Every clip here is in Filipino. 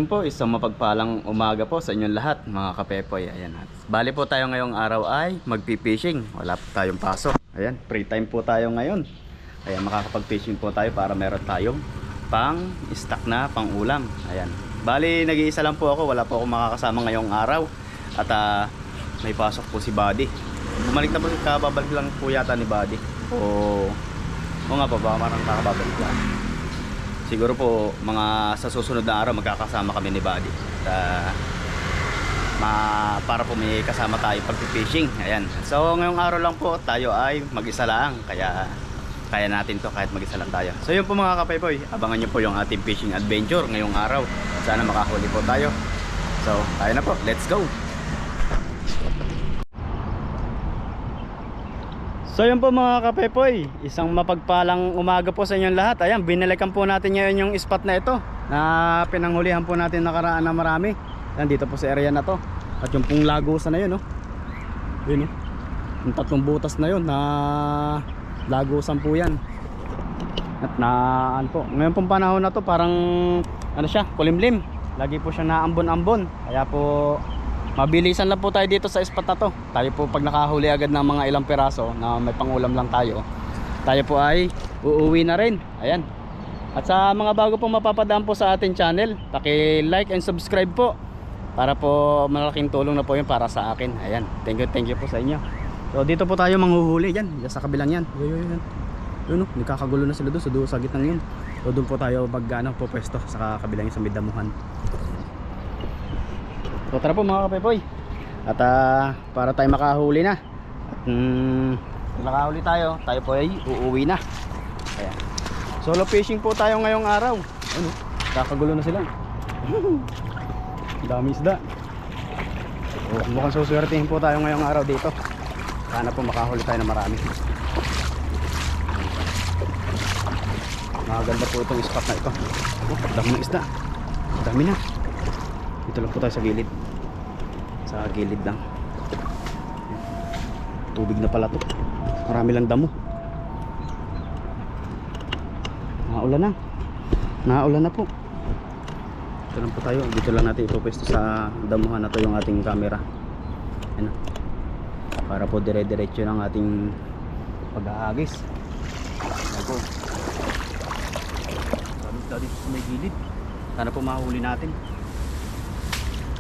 ayun po, isang mapagpalang umaga po sa inyong lahat mga kapepoy. Ayan. Bali po tayo ngayong araw ay magpi-fishing. Wala po tayong pasok. Ayan, free time po tayo ngayon. Ayan, makakapag-fishing po tayo para meron tayong pang-stock na pang-ulam. Ayan. Bali, nag-iisa lang po ako. Wala po ako makakasama ngayong araw. At may pasok po si Buddy. Bumalik na po, kababalik lang po yata ni Buddy. O nga po, baka marang kakababalik lang. Siguro po mga sa susunod na araw magkakasama kami ni Buddy. Para po may kasama tayo pag-fishing. Ayan. So ngayong araw lang po tayo ay mag-isa lang. Kaya natin to kahit mag-isa lang tayo. So yun po mga kapayboy, abangan nyo po yung ating fishing adventure ngayong araw. Sana makahuli po tayo. So tayo na po, let's go. So yun po mga kapepoy, isang mapagpalang umaga po sa inyong lahat. Ayan, binalikan po natin ngayon yung spot na ito na pinanghulihan po natin nakaraan na marami. Ayan, dito po sa area na to. At yung pong lagusan na yun, oh. Yun, oh. Yung tatlong butas na yun na lagusan po yan. At ano po, ngayon pong panahon na to parang ano siya, kulimlim. Lagi po siya naambon-ambon. Kaya po mabilisan lang po tayo dito sa spot na to. Tayo po pag nakahuli agad ng mga ilang piraso na may pangulam lang tayo po ay uuwi na rin. Ayan. At sa mga bago pong mapapadaan po sa ating channel, paki-like and subscribe po para po malaking tulong na po yun para sa akin. Ayan. Thank you po sa inyo. So dito po tayo manghuhuli yan. Diyan sa kabilang yan. Yun, nagkakagulo na sila doon sa gitnang yun. So doon po tayo po pwesto sa kabilang yung sa Midamuhan. So tara po mga kapepoy. At para tayo makahuli na. At nakahuli tayo po ay uuwi na. Ayan. Solo fishing po tayo ngayong araw. Ano? Kakagulo na sila. Dami isda. So, mukhang suswertihin po tayo ngayong araw dito. Sana po makahuli tayo na marami. Maganda po itong spot na ito. Dami ng isda. Dami na. Dito lang po tayo sa gilid. Sa gilid lang. Tubig na pala to. Marami lang damo. Naulan na po. Dito lang po tayo. Dito lang natin ipopwesto sa damuhan na to yung ating camera. Ayan. Para po dire-diretso ng ating pag-aagis. Ako. Dito sa may gilid. Sana po mahuli natin.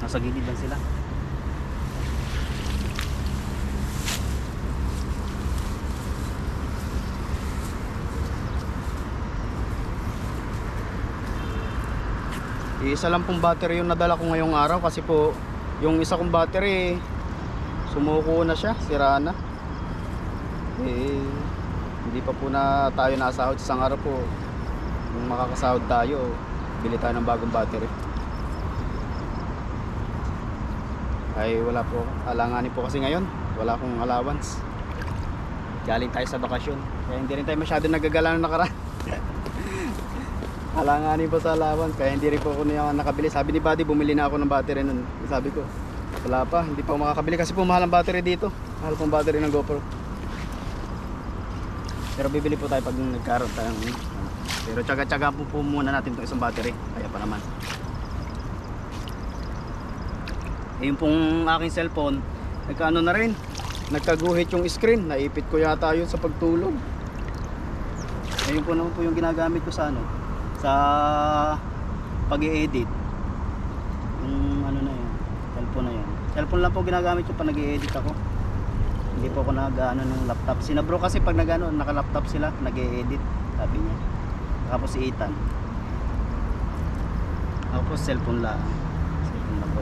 Nasa gilid lang sila. Isa lang pong battery yung nadala ko ngayong araw kasi po yung isa kong battery sumuko na siya, sira na. Hindi pa po na tayo nasahod. Isang araw po kung makakasahod tayo, bili tayo ng bagong battery. Ay wala po, alanganin po kasi ngayon wala akong allowance. Galing tayo sa bakasyon kaya hindi rin tayo masyado nagagala ng nakaraan. Alanganin po sa allowance kaya hindi rin po ako nakabili. Sabi ni Buddy bumili na ako ng battery nun. Sabi ko wala pa, hindi pa ako makakabili kasi po mahal ang battery dito. Mahal po ang battery ng GoPro. Pero bibili po tayo pag nagkaroon tayo. Pero tsaga-tsaga po muna natin itong isang battery. Kaya pa naman. Yung pong aking cellphone nagkaano na rin, nagkaguhit yung screen. Naipit ko yata yun sa pagtulog. Ayun po naman po yung ginagamit ko sa sa pag-i-edit. Yung ano na yun, cellphone na yun. Cellphone lang po ginagamit ko pag nag-i-edit ako. Hindi po ako nag-ano ng laptop. Sinabro kasi pag naka-laptop sila, nag-i-edit, sabi niya. Tapos si Ethan. Ako po cellphone lang. Cellphone lang po.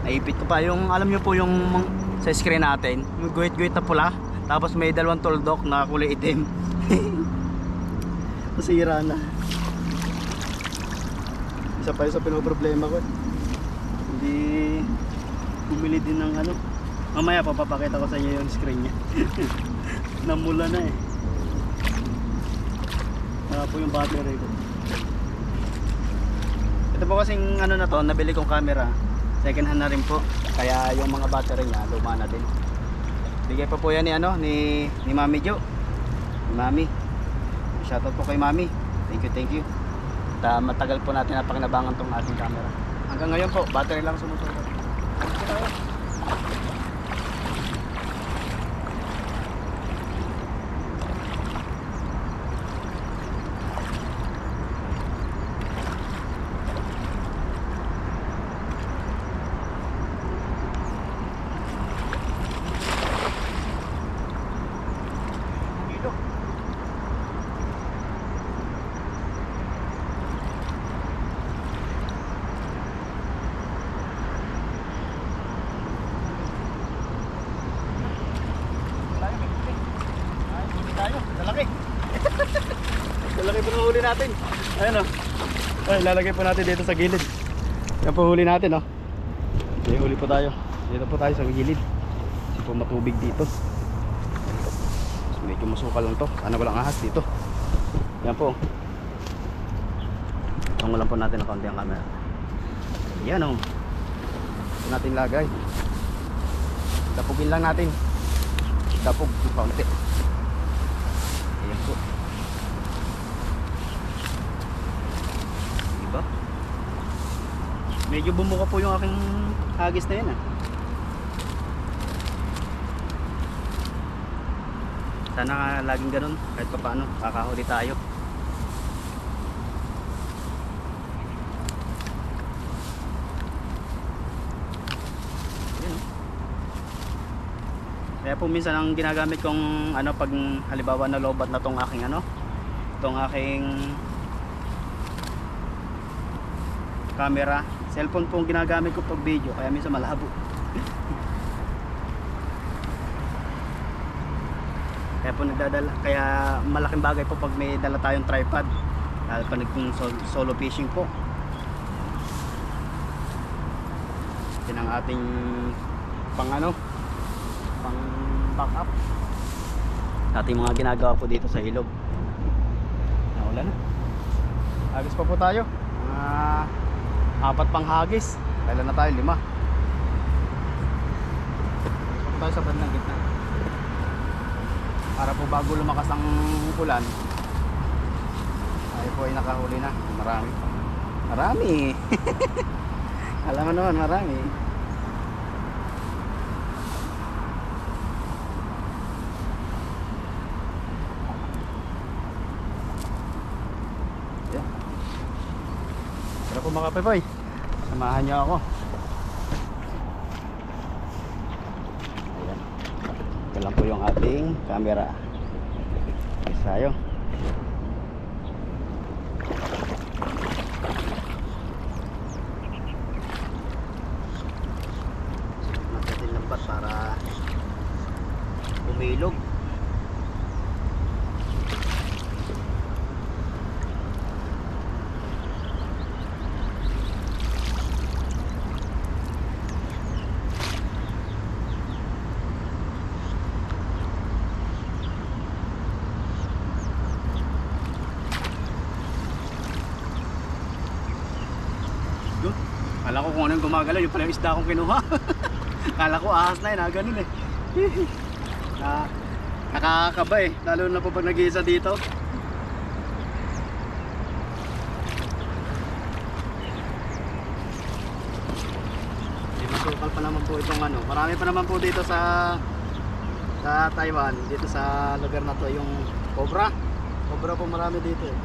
Naipit ko pa yung, alam nyo po yung sa screen natin, yung guhit-guhit na pula, tapos may dalawang tuldok na kulay itim. Nasira na. Isa pa yun sa pinoproblema ko. Hindi bumili din ng mamaya papapakita ko sa inyo yung screen nya. Namula na eh. Po yung battery ko. Ito po kasing na to, nabili kong camera. Second hand na rin po. Kaya yung mga battery nya luma na din. Bigay pa po yan ni Mami Jo. Ni Mami. Shoutout po kay Mami. Thank you. matagal po natin napakinabangan tong ating camera. Hanggang ngayon po, battery lang sumusunod. Lalagay po ng huli natin. Ayan o. Ay, lalagay po natin dito sa gilid. Yan po huli natin o. Okay, huli po tayo. Dito po tayo sa gilid. Kasi po matubig dito. Medyo masukal lang to. Sana walang ahas dito. Yan po. Tungo lang po natin ang kaunti ang camera. Yan o. Ito natin lagay. Dapugin lang natin. Dapog ng kaunti. Ayan po. Diba? Medyo bumuka po yung aking hagis na yun ah. Sana laging ganun kahit pa paano kakahuli tayo. Ayan. Kaya po minsan ang ginagamit kong ano pag halimbawa na lobat na tong aking ano, tong aking camera, cellphone po ang ginagamit ko pag video kaya minsan malabo. Kaya po nagdadala, kaya malaking bagay po pag may dala tayong tripod lalo pa naging solo fishing po. Yan ang ating pang ano, pang backup ating mga ginagawa po dito sa ilog. Naulan na, hagis pa po tayo, apat pang hagis. Kailan na tayo? 5. Punta tayo sa bandang gitna para po bago lumakas ang ulan tayo po ay nakahuli na. Marami alam mo naman, marami. Yeah. Tara po mga pepoy, samahan nyo ako. Ayan. Ito lang po yung ating camera. Yes, tayo. Natin lambat para umilog. Kala ko kung ano yung gumagalaw, yung pala yung isda akong kinuha. Kala ko ahas na yun, ganun eh. Nakakakaba eh, lalo na po pag nag-iisa dito. Masukal pa naman po itong ano. Marami pa naman po dito sa Taiwan, dito sa lugar na to, yung cobra. Cobra po marami dito eh.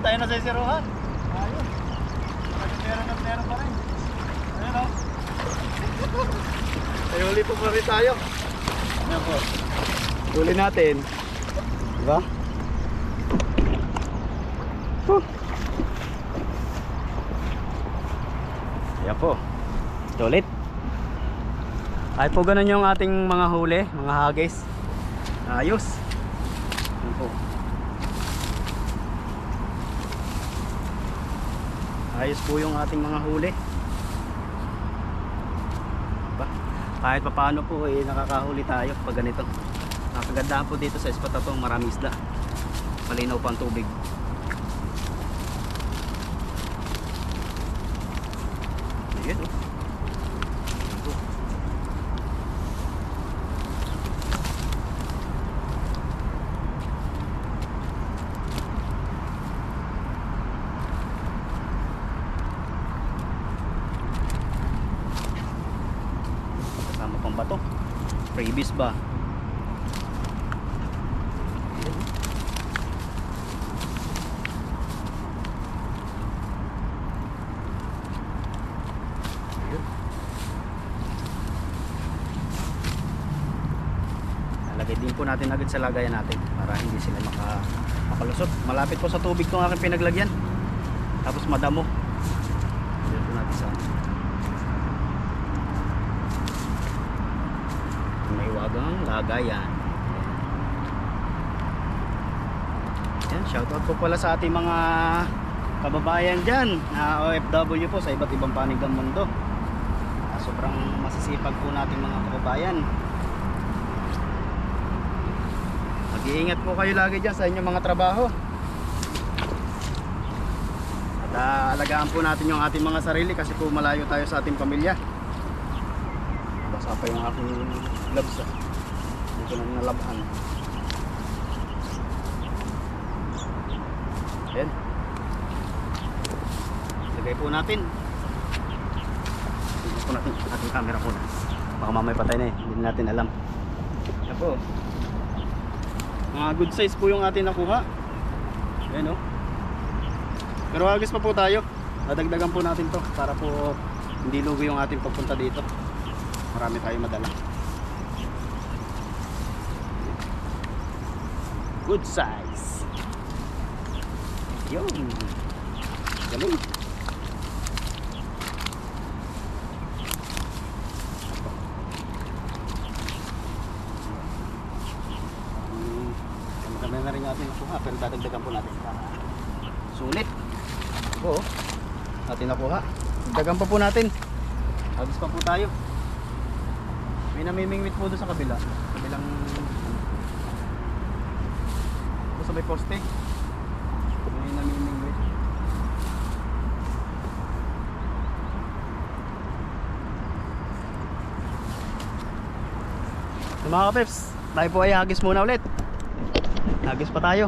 Tayo na sa isiruhan. Ayun. Meron pa rin. Ayun o. Ay, huli po pa rin tayo. Ayan po. Huli natin. Diba? Ayan po. Ito ulit. Ay po ganun yung ating mga huli, mga hagis. Ayos. Ayan po. ayos po yung ating mga huli. Diba? Kahit papaano po nakakahuli tayo pag ganito. Nakagandahan po dito sa spot na to, marami isda, malinaw pa ang tubig. Ayan o. Kasama pang bato. Freebies ba? Lagay din po natin agad sa lagayan natin para hindi sila makalusot. Malapit po sa tubig itong aking pinaglagyan, tapos madamo. Lagyan po natin sa may wagang lagayan. Yan, shoutout po pala sa ating mga kababayan dyan na OFW po sa iba't ibang panig ng mundo. Sobrang masisipag po nating mga kababayan. Mag-iingat po kayo lagi dyan sa inyong mga trabaho. At alagaan po natin yung ating mga sarili kasi po malayo tayo sa ating pamilya. Basa pa yung aking gloves. Hindi ko na nalabhan. Ayan. Lagay po natin. Lagay po natin ating camera po na. Baka mamay patay na eh. Hindi natin alam. Ayan po. Mga good size po yung atin nakuha. Ayan o. Pero agis pa po tayo. Dadagdagan po natin to para po hindi lugi yung ating pagpunta dito. Marami tayong madala. Good size. Yun. Galing. Kami na rin natin nakuha pero dadagdagan po natin para sulit. Oo, natin nakuha. Dagdagan pa po natin. Agis pa po tayo. May namimingwit po doon sa kabila. Kabilang ito sa may poste. May namimingwit. So mga kapeps, tayo po ay hagis muna ulit. Hagis pa tayo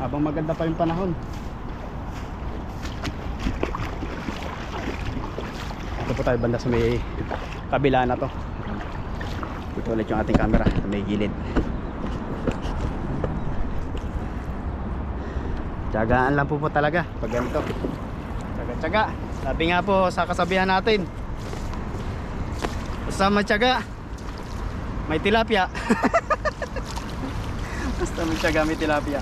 habang maganda pa yung panahon. Ito po tayo banda sa may kabila na to. Ito ulit yung ating camera sa may gilid. Tiyagaan lang po talaga pag ganito. Tiyaga. Sabi nga po sa kasabihan natin, basta matyaga may tilapia. Basta matyaga may tilapia.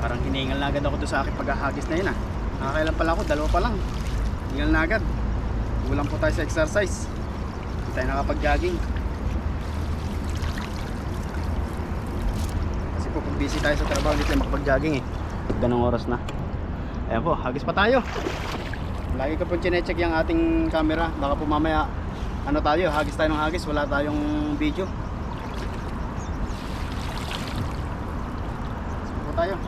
Parang hiningal na agad ako doon sa aking paghahagis na yun ah. Nakakailan pa lang ako, dalawa pa lang. Hiningal na agad. Kulang po tayo sa exercise. Hindi tayo nakapag-jogging. Kasi po kung busy tayo sa trabaho, hindi tayo makapag-jogging eh. Ganong oras na. Ayan po, hagis pa tayo. Lagi ko po chinecheck yung ating camera. Baka po mamaya, ano tayo, hagis tayo ng hagis. Wala tayong video. Hagis po tayo.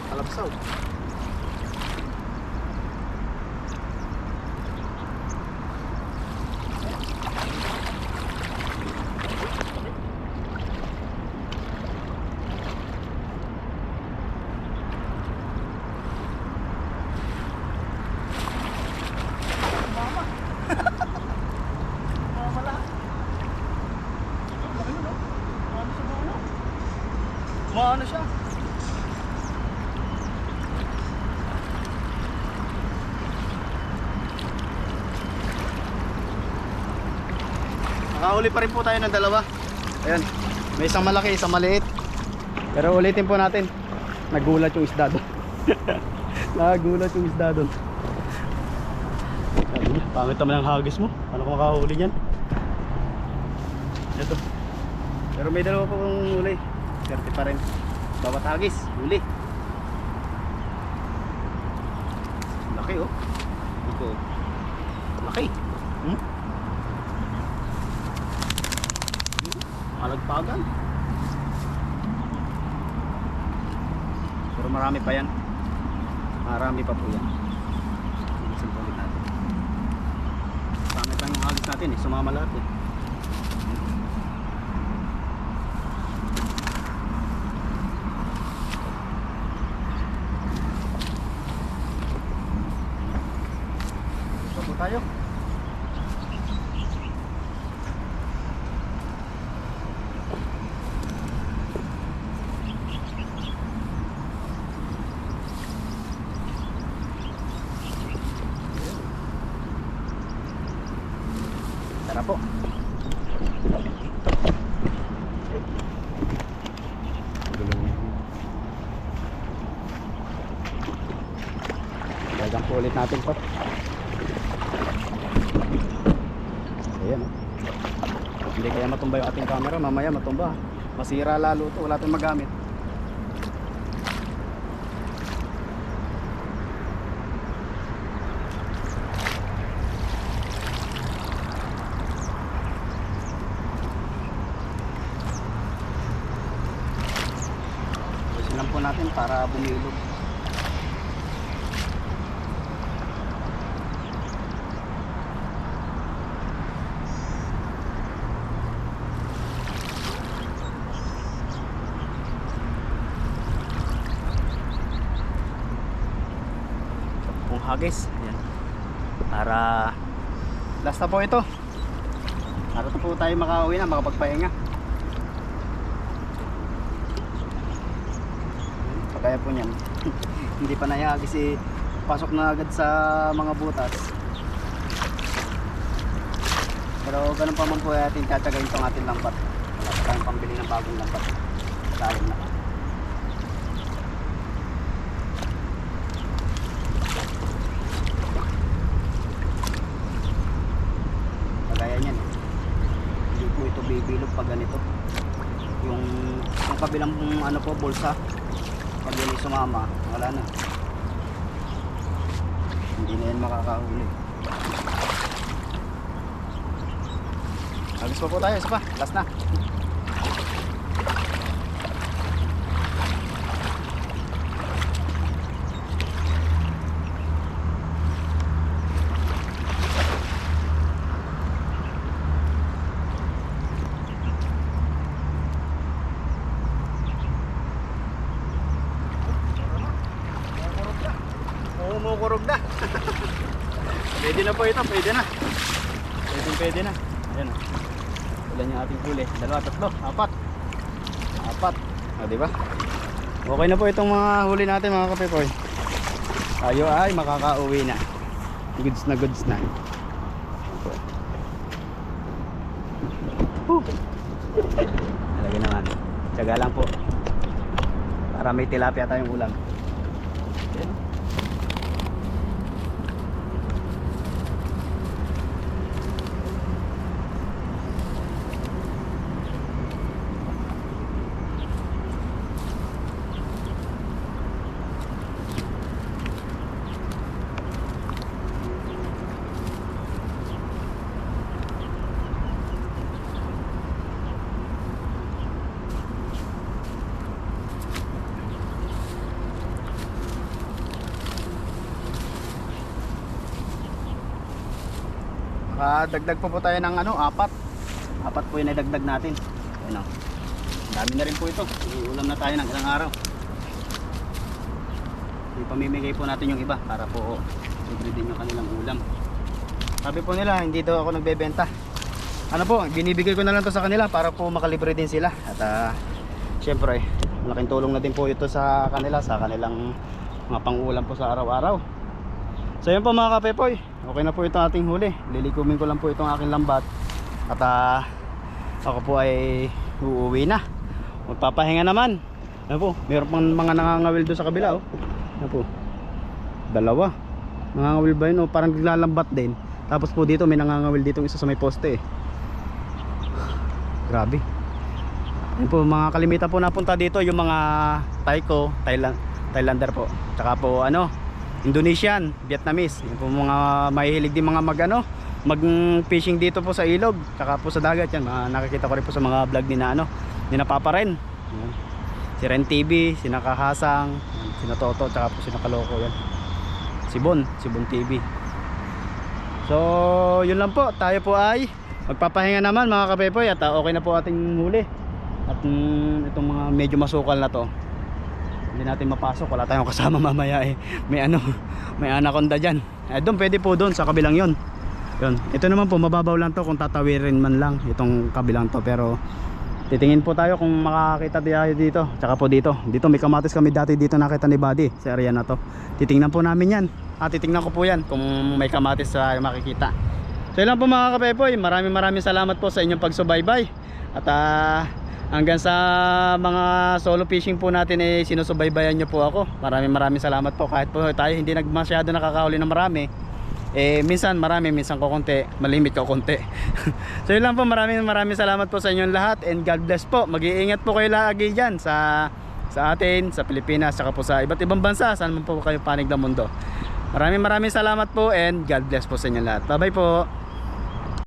Kalabsaw. Umaano siya. Nakahuli pa rin po tayo ng dalawa. Ayan. May isang malaki, isang maliit. Pero ulitin po natin. Nagulat yung isda doon. Nagulat yung isda doon. Pangit naman ang hagis mo. Ano kung makahuli niyan? Ito. Pero may dalawa po kong huli. Swerte pa rin. Bawat hagis, huli. Laki oh. Ito. Laki. Malagpagan. Pero marami pa yan. Marami pa po yan. Bilisan po ulit natin. Pangit lang yung hagis natin eh. Sumama lahat eh. Tayo. Tara po. Dagang po ulit natin po. Ayan oh. Hindi kaya matumba yung ating camera. Mamaya matumba. Masira lalo to. Wala tayong magamit. Pusin lang po natin para bumilog. Hagis. Ayan. Para last na po ito. Para po tayo makauwi na, makapagpahinga. Pagkaya po niyan. Hindi pa nayagis eh. Pasok na agad sa mga butas. Pero ganun pa man po natin tatagayin itong ating lambat. Wala pa tayong pambili ng bagong lambat. Sayang na. Bibilog pag ganito yung kabilang ano po bulsa pag yan sumama wala na, hindi na yan makakahuli. Agis pa po tayo, isa pa, last na. Kumukurog na. Pwede na po ito, pwede na. Pwede na. Ayan. Ilan yung ating huli? 2, 3, 4. 4. O, diba? Okay na po itong mga huli natin mga kapepoy. Tayo ay makakauwi na. Goods na goods na. Talaga naman. Tiyaga lang po. Para may tilapia tayong ulam. Ayan. Dagdag po tayo ng ano, 4 po yung nadagdag natin. Ayun, dami na rin po ito. Iulam na tayo ng ilang araw. Ipamimigay po natin yung iba para po libre din yung kanilang ulam. Sabi po nila hindi daw ako nagbebenta. Ano po, binibigay ko na lang to sa kanila para po makalibre din sila. At syempre malaking tulong na din po ito sa kanila, sa kanilang mga pang-ulam po sa araw-araw. So yun po mga kapepoy, okay na po ito ating huli. Lilikumin ko lang po itong aking lambat at ako po ay uuwi na, magpapahinga naman. Ano po, meron pang mga nangangawil doon sa kabila oh. Ano po, dalawa nangangawil ba yun? O parang naglalambat din. Tapos po dito may nangangawil dito isa sa may poste eh. Grabe. Yan po mga kalimitan po napunta dito yung mga Taiko, Thailander po. Tsaka po ano, Indonesian, Vietnamese. Yan po mga mahihilig din mga mag fishing dito po sa ilog, tsaka po sa dagat yan. Nakikita ko rin po sa mga vlog ni na ni Papa Ren. Yan. Si Ren TV, si Nakahasang, si Toto, tsaka po si Nakaloko yan. Si Bon TV. So, yun lang po. Tayo po ay magpapahinga naman mga kapepoy at okay na po ating huli. At itong mga medyo masukal na to, hindi natin mapasok, wala tayong kasama mamaya eh. May anaconda dyan. Doon pwede po doon sa kabilang yun. Ito naman po mababaw lang to kung tatawirin man lang itong kabilang to. Pero titingin po tayo kung makakita tayo dito. Tsaka po dito may kamatis kami dati dito nakita ni Buddy sa area na to. Titingnan po namin yan. Titingnan ko po yan kung may kamatis sa makikita. So yun lang po mga kapepoy, maraming salamat po sa inyong pagsubaybay. At hanggang sa mga solo fishing po natin eh sinusubaybayan nyo po ako. Maraming salamat po. Kahit po tayo hindi masyado nakakahuli ng marami, minsan marami, minsan ko konti, malimit ko konti. So yun lang po, maraming salamat po sa inyong lahat, and God bless po. Mag-iingat po kayo lagi dyan sa atin, sa Pilipinas, saka po sa iba't ibang bansa, saan man po kayo panig ng mundo. Maraming salamat po, and God bless po sa inyong lahat. Bye bye po.